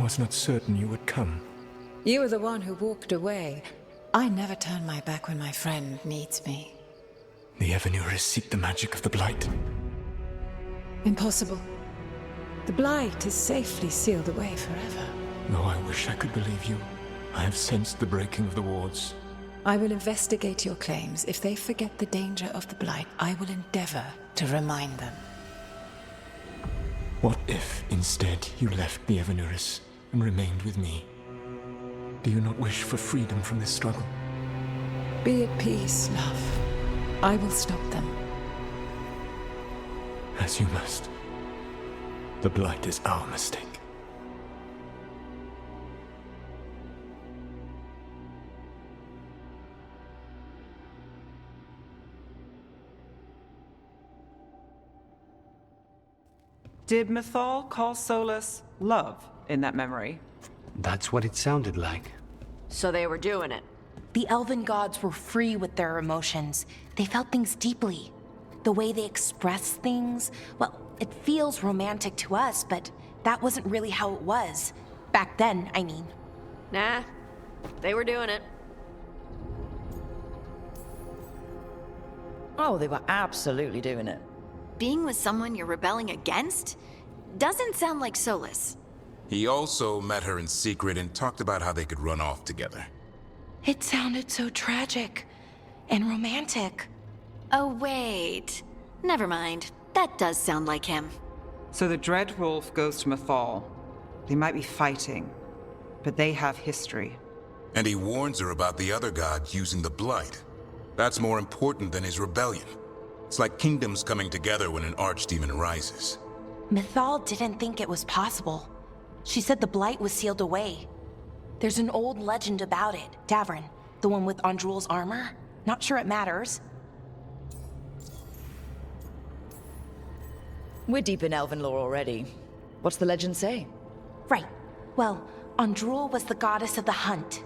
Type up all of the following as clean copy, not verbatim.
was not certain you would come. You were the one who walked away. I never turn my back when my friend needs me. The Evanuris seek the magic of the Blight. Impossible. The Blight is safely sealed away forever. Though I wish I could believe you, I have sensed the breaking of the wards. I will investigate your claims. If they forget the danger of the Blight, I will endeavor to remind them. What if, instead, you left the Evanuris and remained with me? Do you not wish for freedom from this struggle? Be at peace, love. I will stop them. As you must. The Blight is our mistake. Did Mythal call Solus love in that memory? That's what it sounded like. So they were doing it. The elven gods were free with their emotions. They felt things deeply. The way they express things, well, it feels romantic to us, but that wasn't really how it was. Back then, I mean. Nah, they were doing it. Oh, they were absolutely doing it. Being with someone you're rebelling against? Doesn't sound like Solus. He also met her in secret and talked about how they could run off together. It sounded so tragic and romantic. Oh, wait. Never mind. That does sound like him. So the Dreadwolf goes to Mythal. They might be fighting, but they have history. And he warns her about the other god using the Blight. That's more important than his rebellion. It's like kingdoms coming together when an archdemon rises. Mythal didn't think it was possible. She said the Blight was sealed away. There's an old legend about it. Davrin, the one with Andrul's armor. Not sure it matters. We're deep in elven lore already. What's the legend say? Right. Well, Andrul was the goddess of the hunt.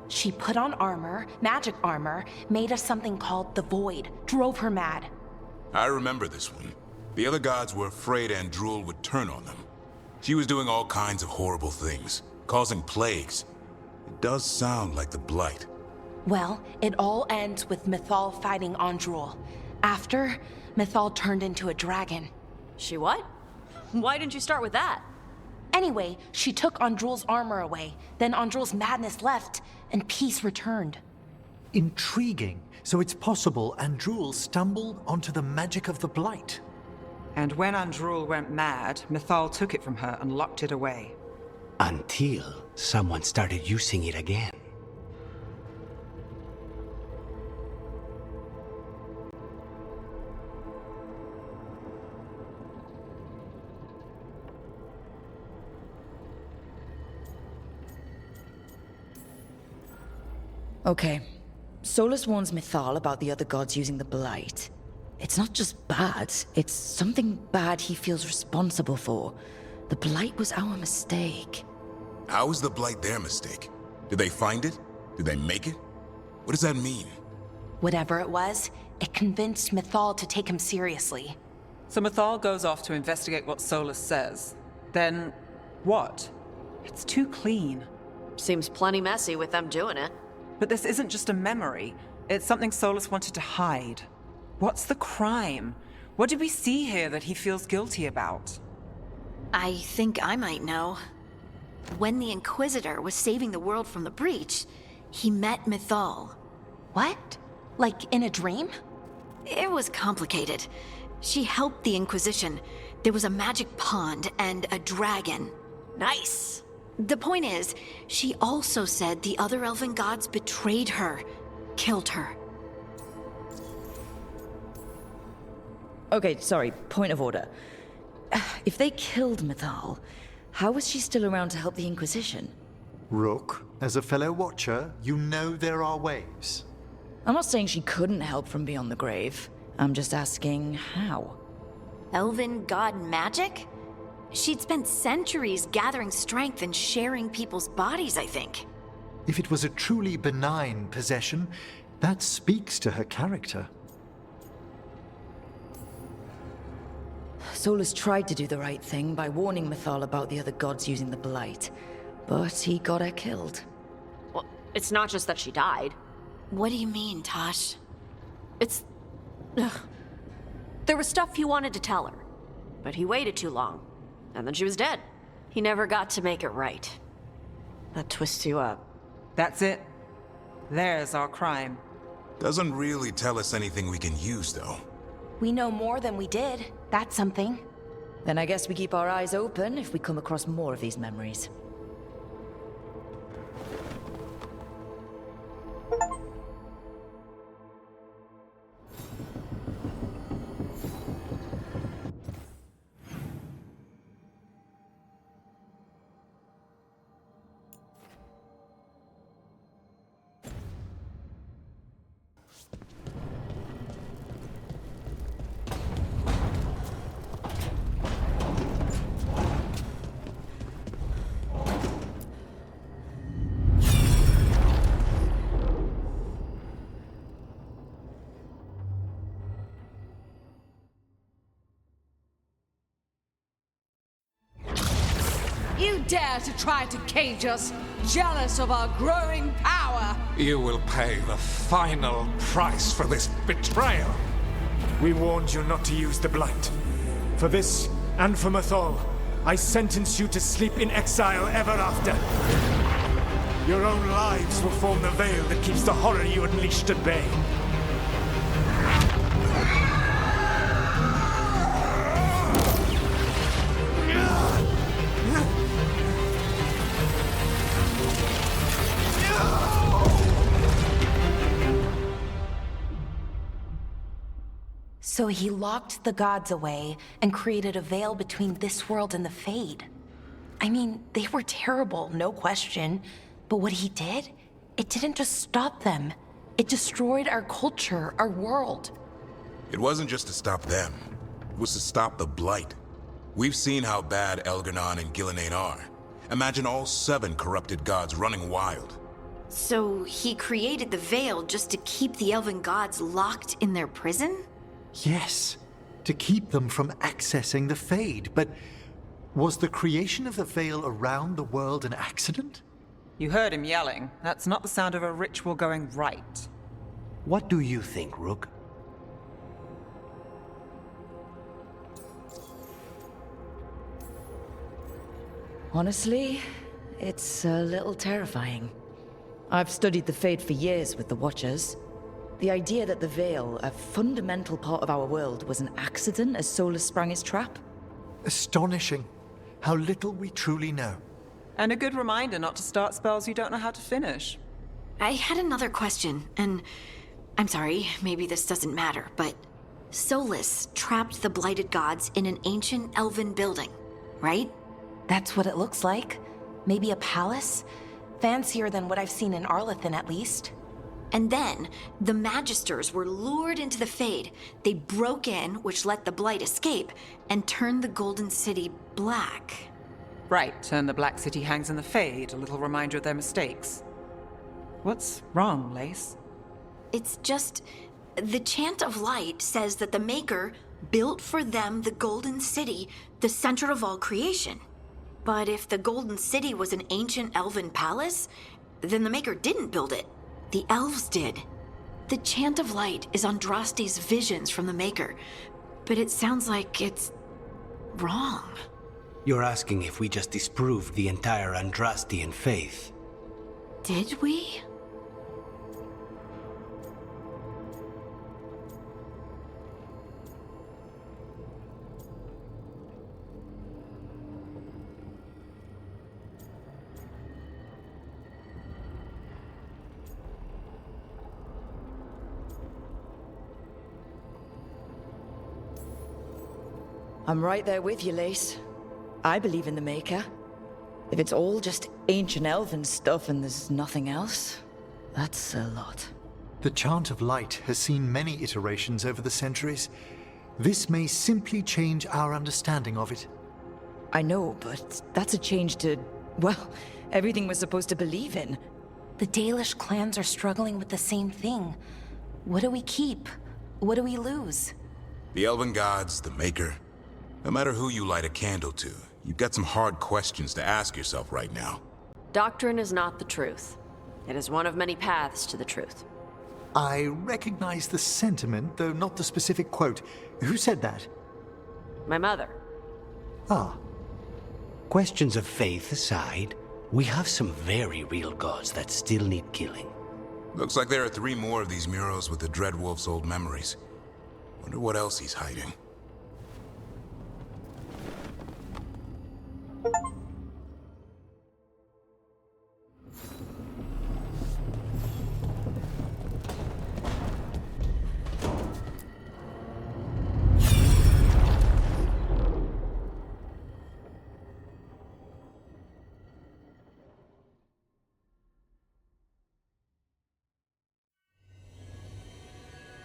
She put on armor, magic armor, made of something called the Void, drove her mad. I remember this one. The other gods were afraid Andrul would turn on them. She was doing all kinds of horrible things, causing plagues. It does sound like the Blight. Well, it all ends with Mythal fighting Andrul. After, Mythal turned into a dragon. She what? Why didn't you start with that? Anyway, she took Andrul's armor away. Then Andrul's madness left, and peace returned. Intriguing. So it's possible Andrul stumbled onto the magic of the Blight. And when Andrul went mad, Mythal took it from her and locked it away. Until someone started using it again. Okay. Solus warns Mythal about the other gods using the Blight. It's not just bad, it's something bad he feels responsible for. The Blight was our mistake. How is the Blight their mistake? Did they find it? Did they make it? What does that mean? Whatever it was, it convinced Mythal to take him seriously. So Mythal goes off to investigate what Solus says. Then, what? It's too clean. Seems plenty messy with them doing it. But this isn't just a memory. It's something Solus wanted to hide. What's the crime? What did we see here that he feels guilty about? I think I might know. When the Inquisitor was saving the world from the breach, he met Mythal. What? Like in a dream? It was complicated. She helped the Inquisition. There was a magic pond and a dragon. Nice! The point is, she also said the other elven gods betrayed her, killed her. Okay, sorry, point of order. If they killed Mythal, how was she still around to help the Inquisition? Rook, as a fellow watcher, you know there are ways. I'm not saying she couldn't help from beyond the grave. I'm just asking how. Elven god magic? She'd spent centuries gathering strength and sharing people's bodies, I think. If it was a truly benign possession, that speaks to her character. Solus tried to do the right thing by warning Mythal about the other gods using the Blight. But he got her killed. Well, it's not just that she died. What do you mean, Tosh? It's... Ugh. There was stuff he wanted to tell her, but he waited too long, and then she was dead. He never got to make it right. That twists you up. That's it. There's our crime. Doesn't really tell us anything we can use, though. We know more than we did. That's something. Then I guess we keep our eyes open if we come across more of these memories. You dare to try to cage us, jealous of our growing power! You will pay the final price for this betrayal. We warned you not to use the Blight. For this, and for Mythal, I sentence you to sleep in exile ever after. Your own lives will form the veil that keeps the horror you unleashed at bay. So he locked the gods away and created a veil between this world and the Fade. I mean, they were terrible, no question. But what he did, it didn't just stop them. It destroyed our culture, our world. It wasn't just to stop them. It was to stop the Blight. We've seen how bad Elgar'nan and Gillenane are. Imagine all 7 corrupted gods running wild. So he created the Veil just to keep the elven gods locked in their prison? Yes, to keep them from accessing the Fade. But was the creation of the Veil around the world an accident? You heard him yelling. That's not the sound of a ritual going right. What do you think, Rook? Honestly, it's a little terrifying. I've studied the Fade for years with the Watchers. The idea that the Veil, a fundamental part of our world, was an accident as Solus sprang his trap? Astonishing. How little we truly know. And a good reminder not to start spells you don't know how to finish. I had another question, and I'm sorry, maybe this doesn't matter, but Solus trapped the blighted gods in an ancient elven building, right? That's what it looks like. Maybe a palace? Fancier than what I've seen in Arlathan, at least. And then, the Magisters were lured into the Fade. They broke in, which let the Blight escape, and turned the Golden City black. Right, and the Black City hangs in the Fade, a little reminder of their mistakes. What's wrong, Lace? It's just... the Chant of Light says that the Maker built for them the Golden City, the center of all creation. But if the Golden City was an ancient elven palace, then the Maker didn't build it. The elves did. The Chant of Light is Andraste's visions from the Maker, but it sounds like it's wrong. You're asking if we just disproved the entire Andrastian faith. Did we? I'm right there with you, Lace. I believe in the Maker. If it's all just ancient elven stuff and there's nothing else, that's a lot. The Chant of Light has seen many iterations over the centuries. This may simply change our understanding of it. I know, but that's a change to, well, everything we're supposed to believe in. The Dalish clans are struggling with the same thing. What do we keep? What do we lose? The Elven Gods, the Maker. No matter who you light a candle to, you've got some hard questions to ask yourself right now. Doctrine is not the truth. It is one of many paths to the truth. I recognize the sentiment, though not the specific quote. Who said that? My mother. Ah. Questions of faith aside, we have some very real gods that still need killing. Looks like there are 3 more of these murals with the Dreadwolf's old memories. Wonder what else he's hiding.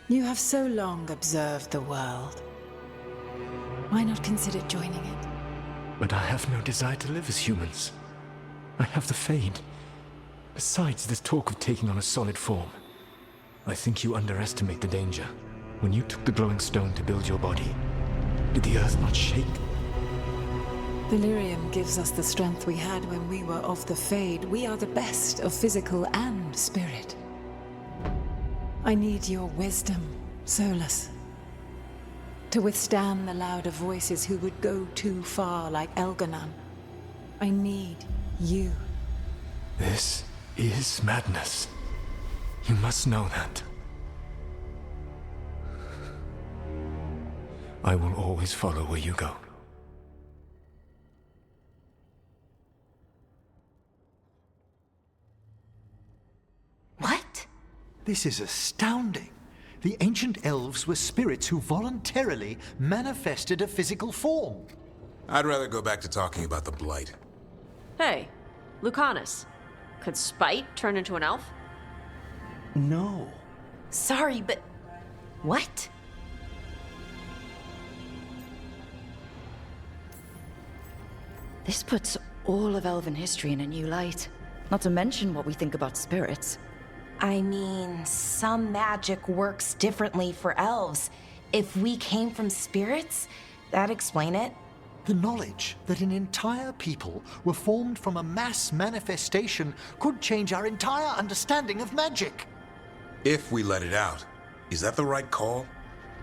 You have so long observed the world. Why not consider joining it? But I have no desire to live as humans. I have the Fade. Besides, this talk of taking on a solid form. I think you underestimate the danger. When you took the glowing stone to build your body, did the earth not shake? Delirium gives us the strength we had when we were of the Fade. We are the best of physical and spirit. I need your wisdom, Solus. To withstand the louder voices who would go too far like Elganon. I need you. This is madness. You must know that. I will always follow where you go. What? This is astounding. The ancient elves were spirits who voluntarily manifested a physical form. I'd rather go back to talking about the Blight. Hey, Lucanus. Could Spite turn into an elf? No. Sorry, but... what? This puts all of elven history in a new light. Not to mention what we think about spirits. I mean, some magic works differently for elves. If we came from spirits, that'd explain it. The knowledge that an entire people were formed from a mass manifestation could change our entire understanding of magic. If we let it out, is that the right call?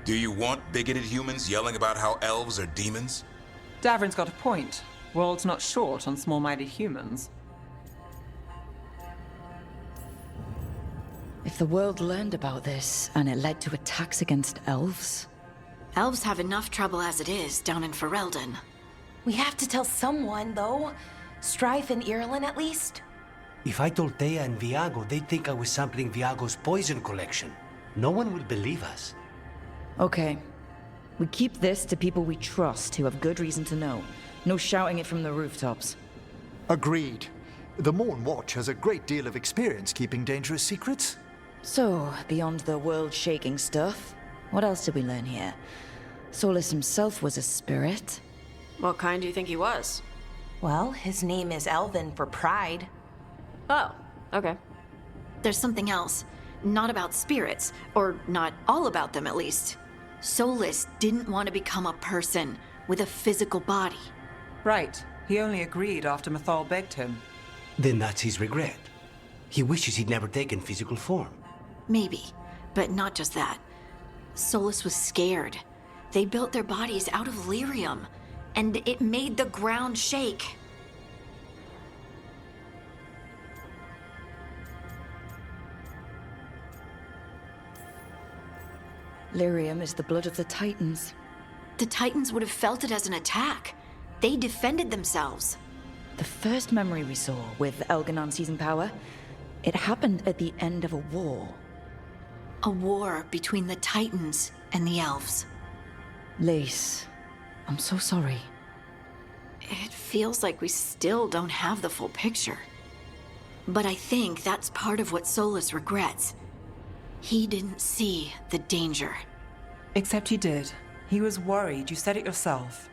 Do you want bigoted humans yelling about how elves are demons? Davrin's got a point. World's not short on small-minded humans. If the world learned about this, and it led to attacks against elves... Elves have enough trouble as it is down in Ferelden. We have to tell someone, though. Strife and Irulan, at least. If I told Thea and Viago, they'd think I was sampling Viago's poison collection. No one will believe us. Okay. We keep this to people we trust who have good reason to know. No shouting it from the rooftops. Agreed. The Morn Watch has a great deal of experience keeping dangerous secrets. So, beyond the world-shaking stuff, what else did we learn here? Solus himself was a spirit. What kind do you think he was? Well, his name is Elven for pride. Oh, okay. There's something else. Not about spirits, or not all about them at least. Solus didn't want to become a person with a physical body. Right. He only agreed after Mythal begged him. Then that's his regret. He wishes he'd never taken physical form. Maybe, but not just that. Solus was scared. They built their bodies out of lyrium, and it made the ground shake. Lyrium is the blood of the Titans. The Titans would have felt it as an attack. They defended themselves. The first memory we saw with Elganon seizing power, it happened at the end of a war. A war between the Titans and the Elves. Lace, I'm so sorry. It feels like we still don't have the full picture. But I think that's part of what Solus regrets. He didn't see the danger. Except he did. He was worried. You said it yourself.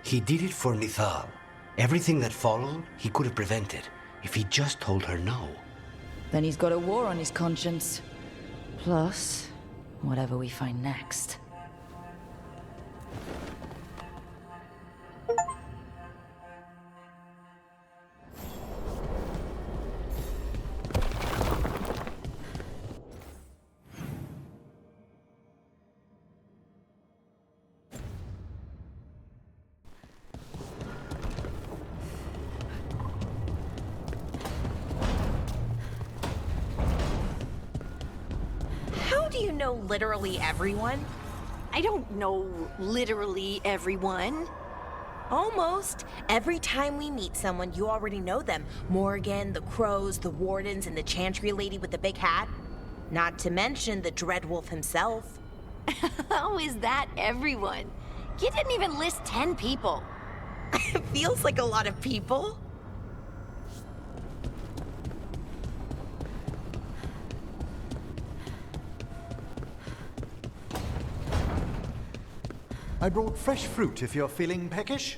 He did it for Mythal. Everything that followed, he could have prevented, if he just told her no. Then he's got a war on his conscience. Plus, whatever we find next. How do you know literally everyone? I don't know literally everyone. Almost. Every time we meet someone, you already know them. Morgan, the Crows, the Wardens, and the Chantry lady with the big hat. Not to mention the Dreadwolf himself. How is that everyone? You didn't even list 10 people. It feels like a lot of people. I brought fresh fruit if you're feeling peckish.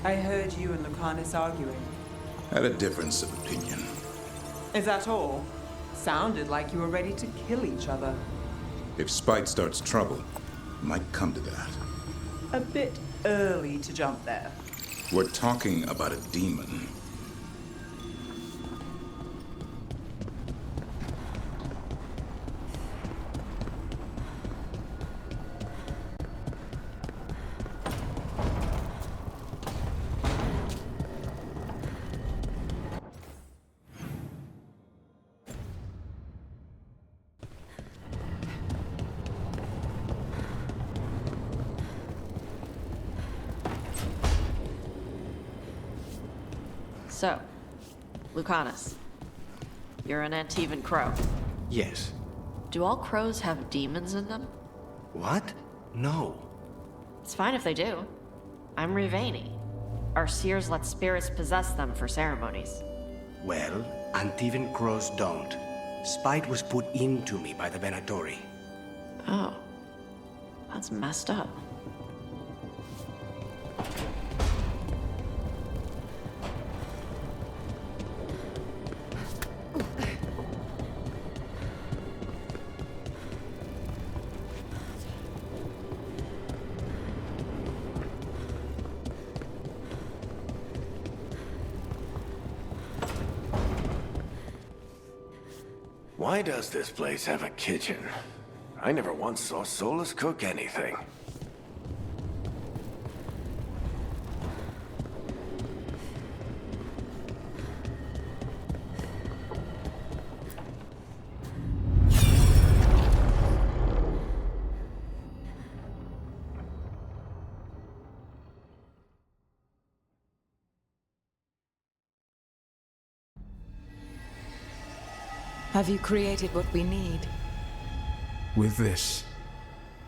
I heard you and Lucanus arguing. Had a difference of opinion. Is that all? Sounded like you were ready to kill each other. If Spite starts trouble, it might come to that. A bit early to jump there. We're talking about a demon. So, Lucanus, you're an Antivan Crow. Yes. Do all crows have demons in them? What? No. It's fine if they do. I'm Rivani. Our seers let spirits possess them for ceremonies. Well, Antivan crows don't. Spite was put into me by the Venatori. Oh. That's messed up. Why does this place have a kitchen? I never once saw Solus cook anything. Have you created what we need? With this,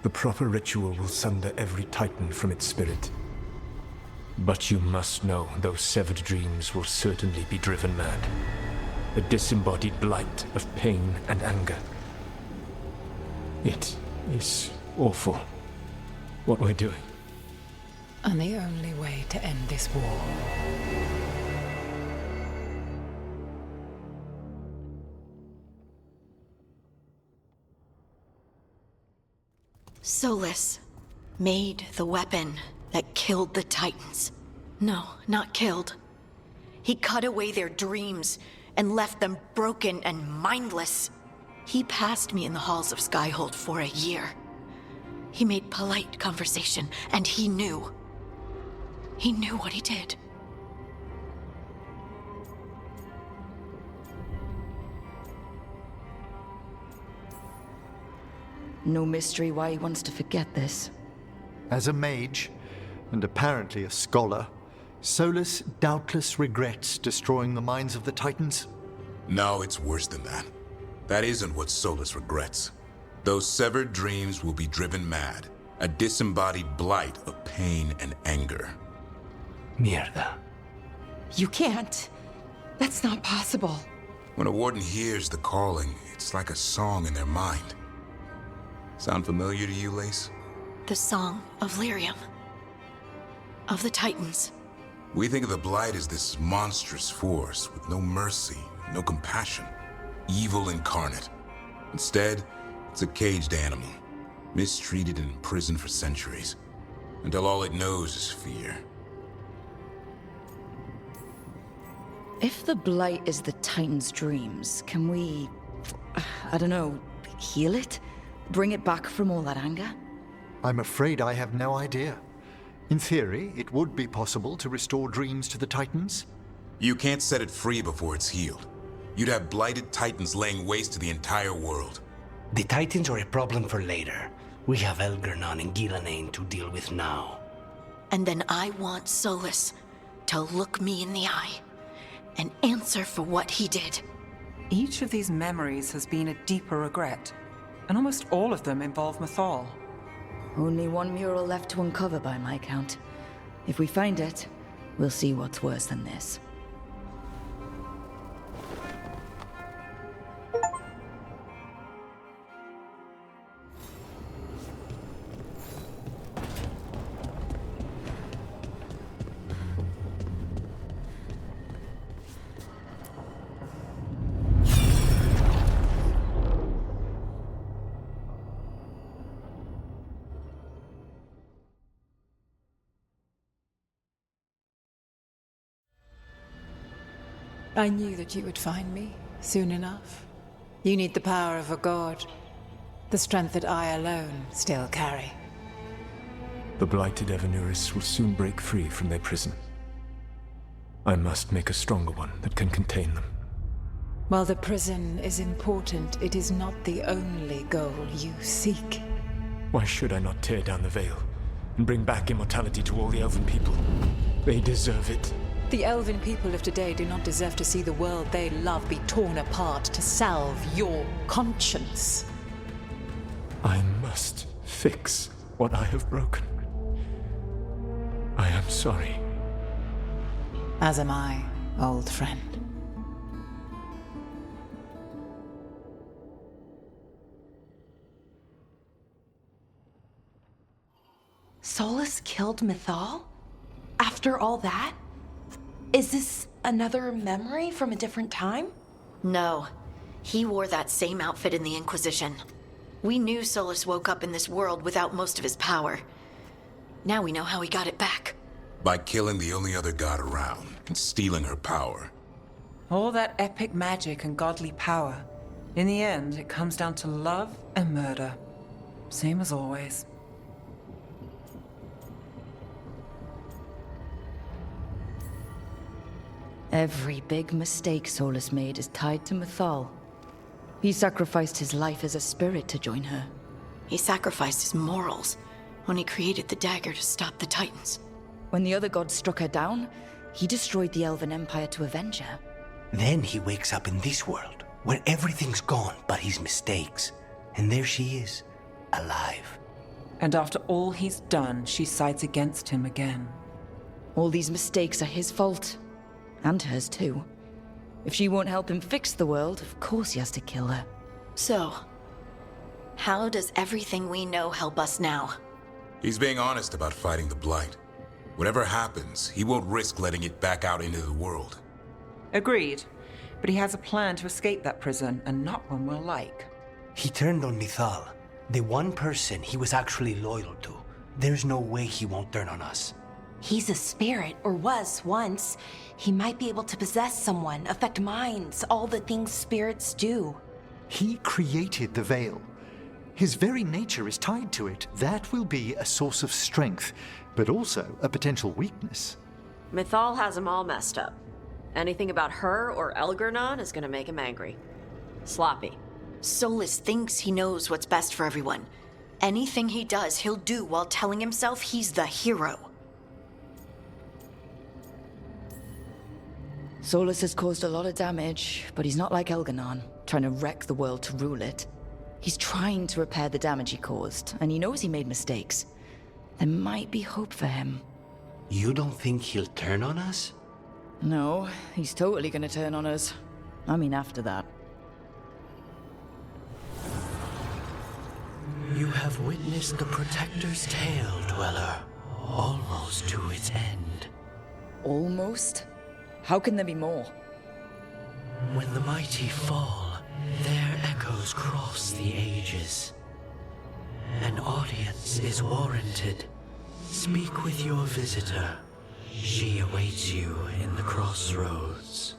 the proper ritual will sunder every Titan from its spirit. But you must know those severed dreams will certainly be driven mad. A disembodied blight of pain and anger. It is awful what we're doing. And the only way to end this war. Solus made the weapon that killed the Titans. No, not killed. He cut away their dreams and left them broken and mindless. He passed me in the halls of Skyhold for a year. He made polite conversation, and he knew. He knew what he did. No mystery why he wants to forget this. As a mage, and apparently a scholar, Solus doubtless regrets destroying the minds of the Titans. No, it's worse than that. That isn't what Solus regrets. Those severed dreams will be driven mad. A disembodied blight of pain and anger. Mierda. You can't. That's not possible. When a warden hears the calling, it's like a song in their mind. Sound familiar to you, Lace? The Song of Lyrium. Of the Titans. We think of the Blight as this monstrous force with no mercy, no compassion, evil incarnate. Instead, it's a caged animal, mistreated and imprisoned for centuries, until all it knows is fear. If the Blight is the Titan's dreams, can we, I don't know, heal it? Bring it back from all that anger? I'm afraid I have no idea. In theory, it would be possible to restore dreams to the Titans. You can't set it free before it's healed. You'd have blighted Titans laying waste to the entire world. The Titans are a problem for later. We have Elgernon and Gillenane to deal with now. And then I want Solus to look me in the eye and answer for what he did. Each of these memories has been a deeper regret, and almost all of them involve Mythal. Only one mural left to uncover by my count. If we find it, we'll see what's worse than this. I knew that you would find me, soon enough. You need the power of a god. The strength that I alone still carry. The blighted Evanuris will soon break free from their prison. I must make a stronger one that can contain them. While the prison is important, it is not the only goal you seek. Why should I not tear down the veil and bring back immortality to all the Elven people? They deserve it. The Elven people of today do not deserve to see the world they love be torn apart to salve your conscience. I must fix what I have broken. I am sorry. As am I, old friend. Solus killed Mythal? After all that? Is this another memory from a different time? No. He wore that same outfit in the Inquisition. We knew Solus woke up in this world without most of his power. Now we know how he got it back. By killing the only other god around and stealing her power. All that epic magic and godly power. In the end, it comes down to love and murder. Same as always. Every big mistake Solus made is tied to Mythal. He sacrificed his life as a spirit to join her. He sacrificed his morals when he created the dagger to stop the Titans. When the other gods struck her down, he destroyed the Elven Empire to avenge her. Then he wakes up in this world, where everything's gone but his mistakes. And there she is, alive. And after all he's done, she sides against him again. All these mistakes are his fault. And hers too. If she won't help him fix the world, of course he has to kill her. So, how does everything we know help us now? He's being honest about fighting the Blight. Whatever happens, he won't risk letting it back out into the world. Agreed. But he has a plan to escape that prison, and not one we'll like. He turned on Mythal, the one person he was actually loyal to. There's no way he won't turn on us. He's a spirit, or was once. He might be able to possess someone, affect minds, all the things spirits do. He created the veil. His very nature is tied to it. That will be a source of strength, but also a potential weakness. Mythal has him all messed up. Anything about her or Elgernon is gonna make him angry. Sloppy. Solus thinks he knows what's best for everyone. Anything he does, he'll do while telling himself he's the hero. Solus has caused a lot of damage, but he's not like Elgernon, trying to wreck the world to rule it. He's trying to repair the damage he caused, and he knows he made mistakes. There might be hope for him. You don't think he'll turn on us? No, he's totally gonna turn on us. I mean, after that. You have witnessed the Protector's tale, Dweller, almost to its end. Almost? How can there be more? When the mighty fall, their echoes cross the ages. An audience is warranted. Speak with your visitor. She awaits you in the crossroads.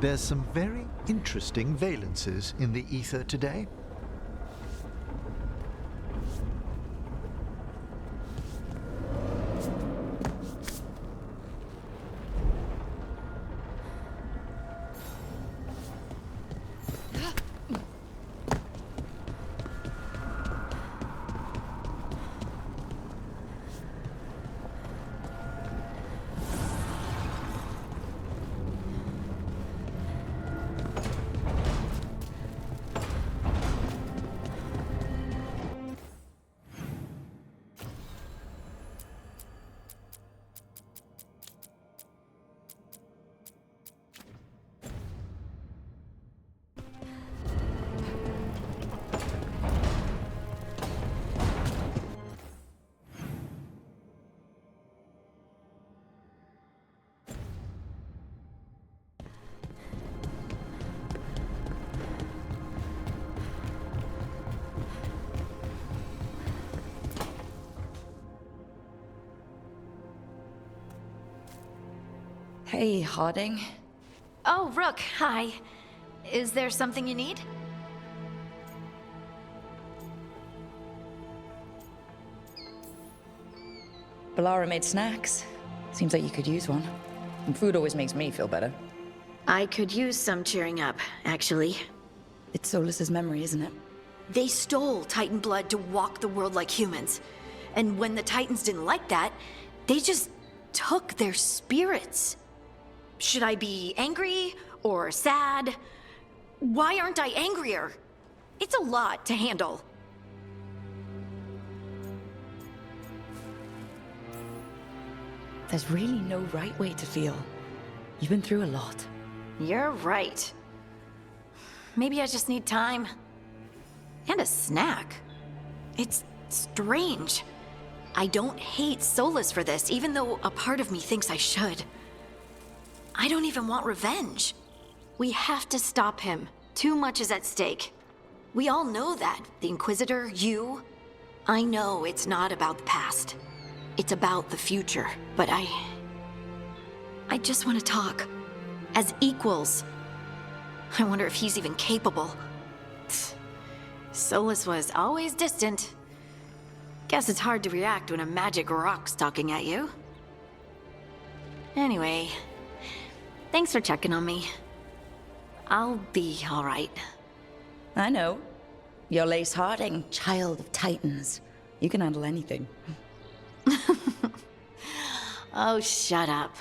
There's some very interesting valences in the ether today. Hey, Harding. Oh, Rook, hi. Is there something you need? Balara made snacks. Seems like you could use one. And food always makes me feel better. I could use some cheering up, actually. It's Solas's memory, isn't it? They stole Titan blood to walk the world like humans. And when the Titans didn't like that, they just took their spirits. Should I be angry or sad? Why aren't I angrier? It's a lot to handle. There's really no right way to feel. You've been through a lot. You're right. Maybe I just need time. And a snack. It's strange. I don't hate Solus for this, even though a part of me thinks I should. I don't even want revenge. We have to stop him. Too much is at stake. We all know that. The Inquisitor, you. I know it's not about the past. It's about the future. But I just want to talk. As equals. I wonder if he's even capable. Solus was always distant. Guess it's hard to react when a magic rock's talking at you. Anyway, thanks for checking on me. I'll be all right. I know. You're Lace Harding, child of Titans. You can handle anything. Oh, shut up.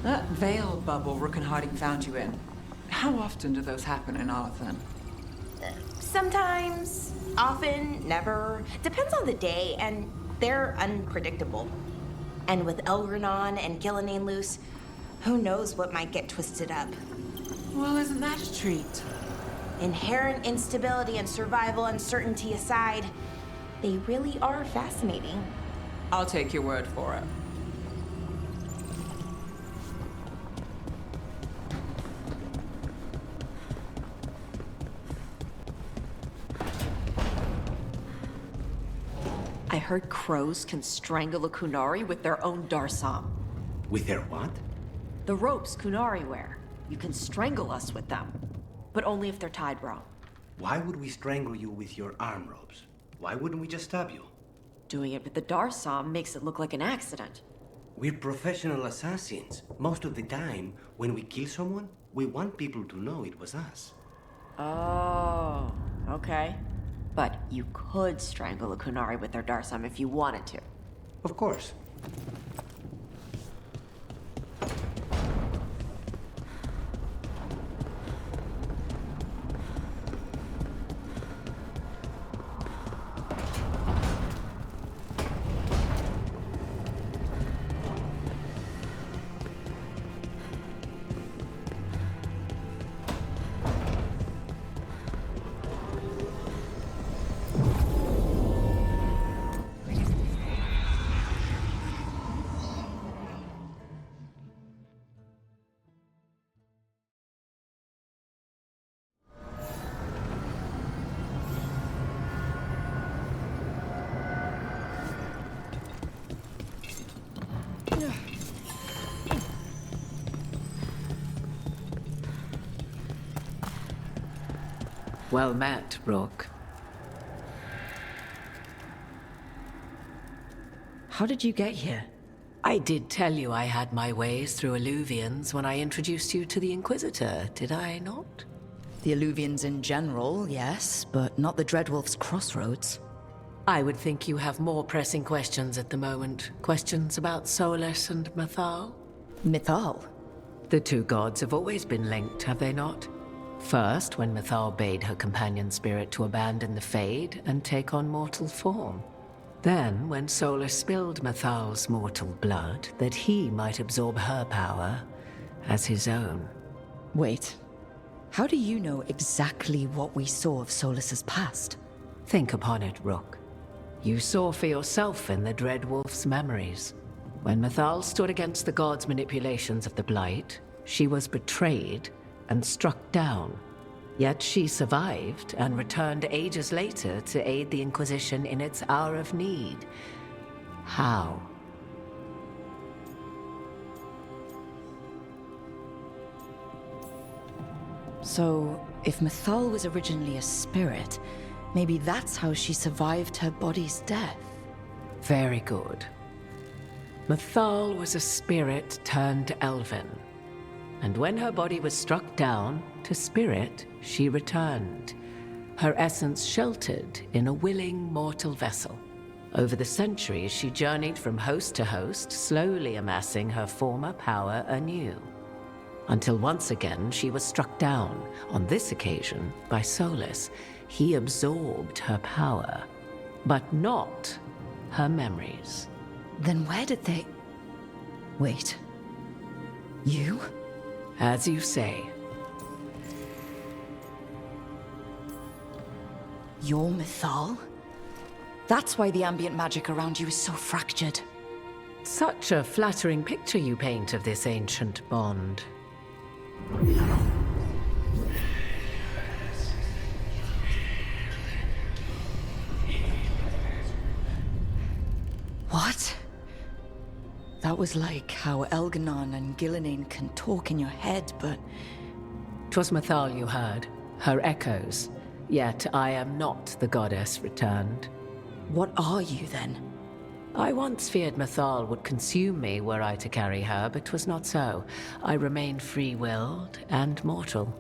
That veil bubble Rook and Harding found you in. How often do those happen in Arthur? Sometimes, often, never. Depends on the day, and they're unpredictable. And with Elgranon and Gillenane loose, who knows what might get twisted up. Well, isn't that a treat? Inherent instability and survival uncertainty aside, they really are fascinating. I'll take your word for it. I heard crows can strangle a Kunari with their own Darsam. With their what? The ropes Kunari wear. You can strangle us with them. But only if they're tied wrong. Why would we strangle you with your arm ropes? Why wouldn't we just stab you? Doing it with the Darsam makes it look like an accident. We're professional assassins. Most of the time, when we kill someone, we want people to know it was us. Oh, okay. But you could strangle a Kunari with their Darsam if you wanted to. Of course. Well met, Rook. How did you get here? I did tell you I had my ways through Illuvians when I introduced you to the Inquisitor, did I not? The Illuvians in general, yes, but not the Dreadwolf's crossroads. I would think you have more pressing questions at the moment. Questions about Solus and Mythal? Mythal? The two gods have always been linked, have they not? First, when Mythal bade her companion spirit to abandon the Fade and take on mortal form. Then, when Solus spilled Mythal's mortal blood, that he might absorb her power as his own. Wait. How do you know exactly what we saw of Solus's past? Think upon it, Rook. You saw for yourself in the Dreadwolf's memories. When Mythal stood against the gods' manipulations of the Blight, she was betrayed and struck down. Yet she survived and returned ages later to aid the Inquisition in its hour of need. How? So, if Mythal was originally a spirit, maybe that's how she survived her body's death. Very good. Mythal was a spirit turned elven. And when her body was struck down, to spirit, she returned. Her essence sheltered in a willing mortal vessel. Over the centuries, she journeyed from host to host, slowly amassing her former power anew. Until once again, she was struck down, on this occasion, by Solus. He absorbed her power, but not her memories. Then where did they... Wait. You? As you say. You're Mythal? That's why the ambient magic around you is so fractured. Such a flattering picture you paint of this ancient bond. What? That was like how Elganon and Gillenane can talk in your head, but... 'Twas Mythal you heard, her echoes. Yet I am not the goddess returned. What are you, then? I once feared Mythal would consume me were I to carry her, but 'twas not so. I remain free-willed and mortal.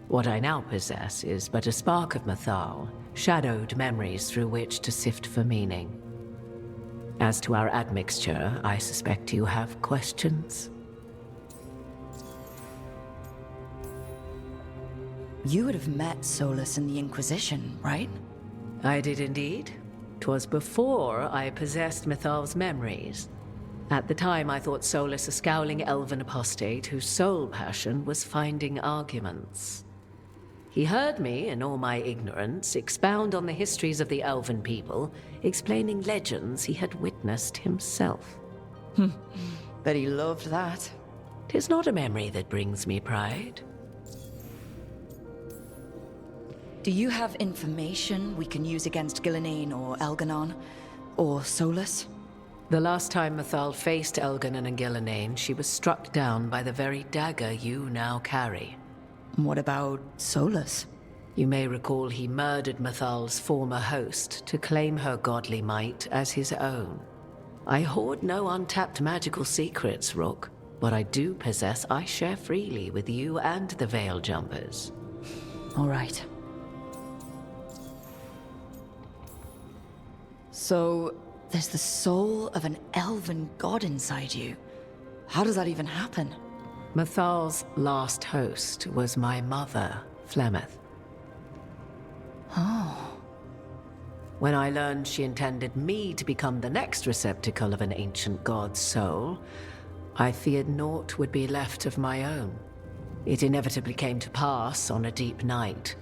What I now possess is but a spark of Mythal, shadowed memories through which to sift for meaning. As to our admixture, I suspect you have questions. You would have met Solus in the Inquisition, right? I did indeed. 'Twas before I possessed Mythal's memories. At the time, I thought Solus a scowling elven apostate whose sole passion was finding arguments. He heard me, in all my ignorance, expound on the histories of the elven people, explaining legends he had witnessed himself. Bet he loved that. 'Tis not a memory that brings me pride. Do you have information we can use against Gillenane or Elganon? Or Solus? The last time Mythal faced Elganon and Gillenane, she was struck down by the very dagger you now carry. What about Solus? You may recall he murdered Mythal's former host to claim her godly might as his own. I hoard no untapped magical secrets, Rook. What I do possess, I share freely with you and the Veil Jumpers. All right. So, there's the soul of an elven god inside you. How does that even happen? Mythal's last host was my mother, Flemeth. Oh. When I learned she intended me to become the next receptacle of an ancient god's soul, I feared naught would be left of my own. It inevitably came to pass on a deep night.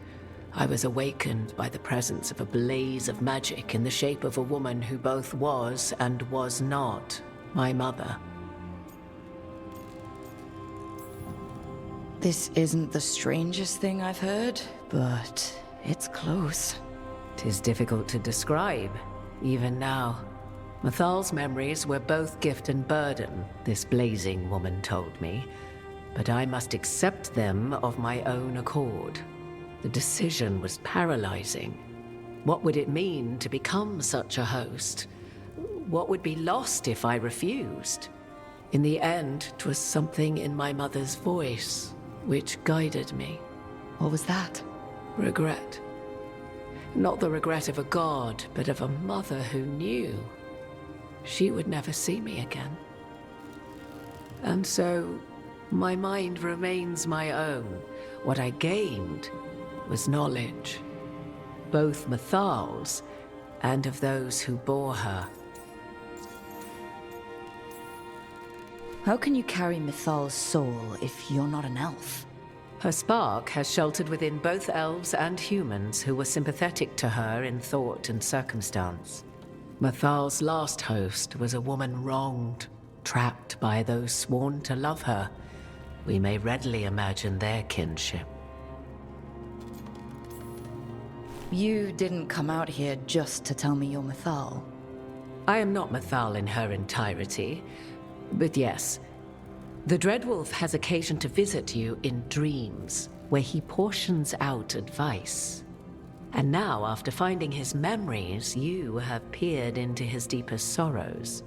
I was awakened by the presence of a blaze of magic in the shape of a woman who both was and was not my mother. This isn't the strangest thing I've heard, but it's close. 'Tis difficult to describe, even now. Mythal's memories were both gift and burden, this blazing woman told me, but I must accept them of my own accord. The decision was paralyzing. What would it mean to become such a host? What would be lost if I refused? In the end, 'twas something in my mother's voice which guided me. What was that? Regret. Not the regret of a god, but of a mother who knew she would never see me again. And so, my mind remains my own. What I gained was knowledge, both Mythal's and of those who bore her. How can you carry Mythal's soul if you're not an elf? Her spark has sheltered within both elves and humans who were sympathetic to her in thought and circumstance. Mythal's last host was a woman wronged, trapped by those sworn to love her. We may readily imagine their kinship. You didn't come out here just to tell me you're Mythal. I am not Mythal in her entirety, but yes. The Dreadwolf has occasion to visit you in dreams, where he portions out advice. And now, after finding his memories, you have peered into his deepest sorrows.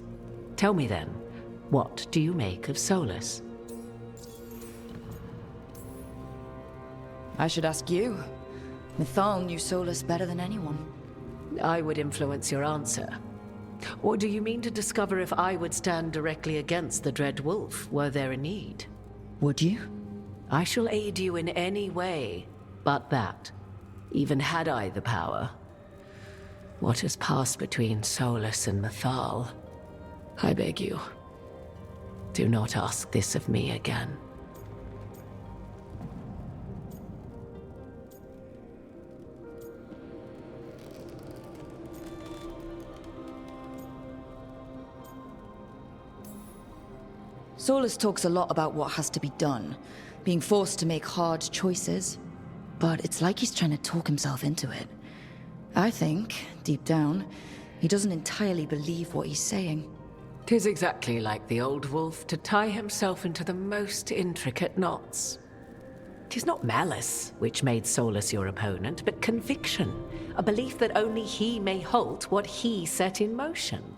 Tell me then, what do you make of Solus? I should ask you. Mythal knew Solus better than anyone. I would influence your answer. Or do you mean to discover if I would stand directly against the Dread Wolf, were there a need? Would you? I shall aid you in any way, but that, even had I the power. What has passed between Solus and Mythal, I beg you, do not ask this of me again. Solus talks a lot about what has to be done, being forced to make hard choices. But it's like he's trying to talk himself into it. I think, deep down, he doesn't entirely believe what he's saying. 'Tis exactly like the old wolf to tie himself into the most intricate knots. 'Tis not malice which made Solus your opponent, but conviction, a belief that only he may halt what he set in motion.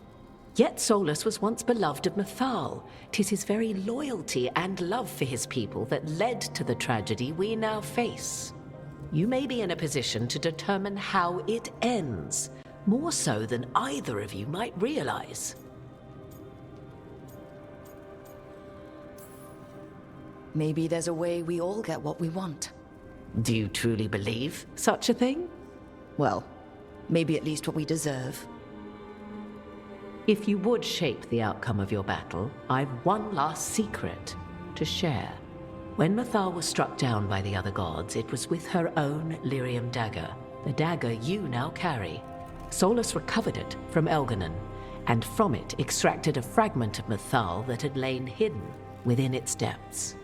Yet Solus was once beloved of Mythal. 'Tis his very loyalty and love for his people that led to the tragedy we now face. You may be in a position to determine how it ends, more so than either of you might realize. Maybe there's a way we all get what we want. Do you truly believe such a thing? Well, maybe at least what we deserve. If you would shape the outcome of your battle, I've one last secret to share. When Mythal was struck down by the other gods, it was with her own lyrium dagger, the dagger you now carry. Solus recovered it from Elganon, and from it extracted a fragment of Mythal that had lain hidden within its depths.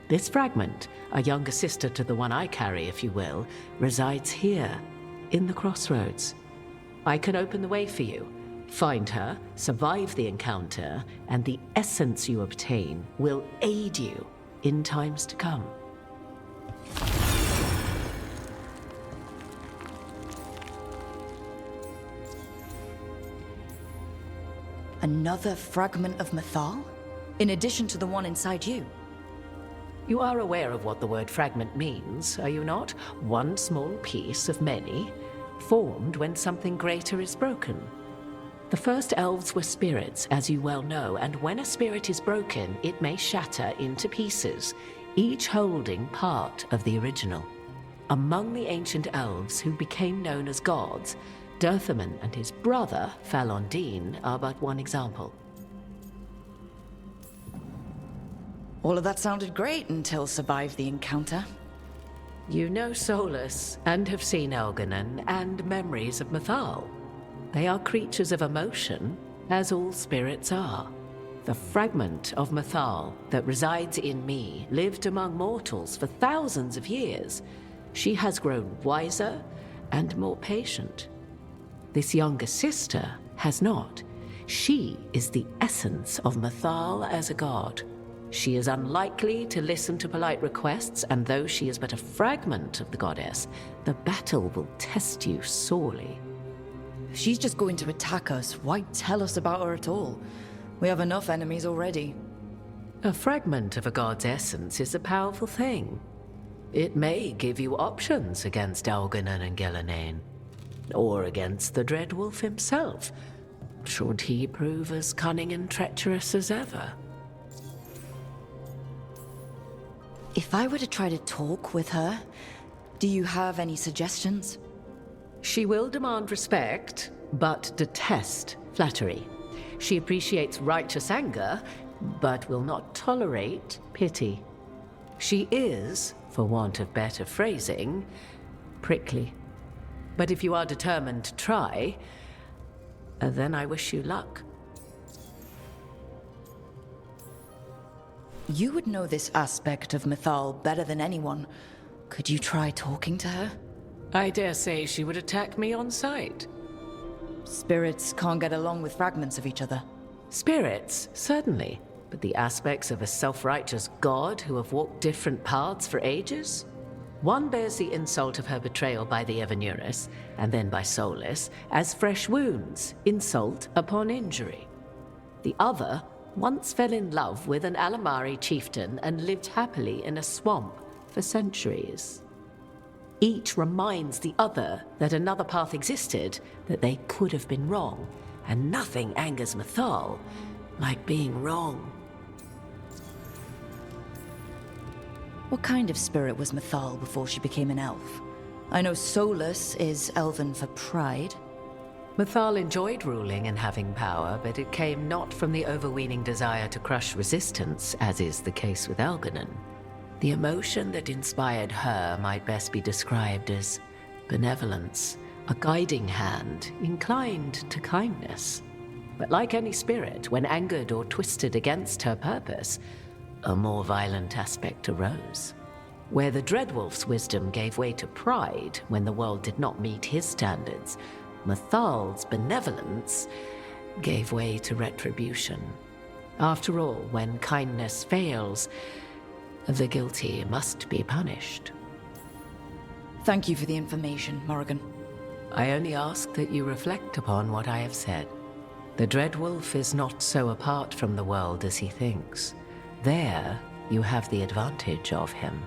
This fragment, a younger sister to the one I carry, if you will, resides here, in the crossroads. I can open the way for you. Find her, survive the encounter, and the essence you obtain will aid you in times to come. Another fragment of Mythal? In addition to the one inside you? You are aware of what the word fragment means, are you not? One small piece of many, formed when something greater is broken. The first elves were spirits, as you well know, and when a spirit is broken, it may shatter into pieces, each holding part of the original. Among the ancient elves who became known as gods, Dirthaman and his brother, Falondine, are but one example. All of that sounded great until survived the encounter. You know Solus, and have seen Elganon, and memories of Mythal. They are creatures of emotion, as all spirits are. The fragment of Mythal that resides in me lived among mortals for thousands of years. She has grown wiser and more patient. This younger sister has not. She is the essence of Mythal as a god. She is unlikely to listen to polite requests, and though she is but a fragment of the goddess, the battle will test you sorely. If she's just going to attack us, why tell us about her at all? We have enough enemies already. A fragment of a god's essence is a powerful thing. It may give you options against Elganon and Ghilanane, or against the Dreadwolf himself, should he prove as cunning and treacherous as ever. If I were to try to talk with her, do you have any suggestions? She will demand respect, but detest flattery. She appreciates righteous anger, but will not tolerate pity. She is, for want of better phrasing, prickly. But if you are determined to try, then I wish you luck. You would know this aspect of Mythal better than anyone. Could you try talking to her? I dare say she would attack me on sight. Spirits can't get along with fragments of each other. Spirits, certainly. But the aspects of a self-righteous god who have walked different paths for ages? One bears the insult of her betrayal by the Evanurus, and then by Solus, as fresh wounds, insult upon injury. The other once fell in love with an Alamari chieftain and lived happily in a swamp for centuries. Each reminds the other that another path existed, that they could have been wrong, and nothing angers Mythal like being wrong. What kind of spirit was Mythal before she became an elf? I know Solus is elven for pride. Mythal enjoyed ruling and having power, but it came not from the overweening desire to crush resistance, as is the case with Elganon. The emotion that inspired her might best be described as benevolence, a guiding hand inclined to kindness. But like any spirit, when angered or twisted against her purpose, a more violent aspect arose. Where the Dreadwolf's wisdom gave way to pride when the world did not meet his standards, Mythal's benevolence gave way to retribution. After all, when kindness fails, the guilty must be punished. Thank you for the information, Morrigan. I only ask that you reflect upon what I have said. The Dreadwolf is not so apart from the world as he thinks. There, you have the advantage of him.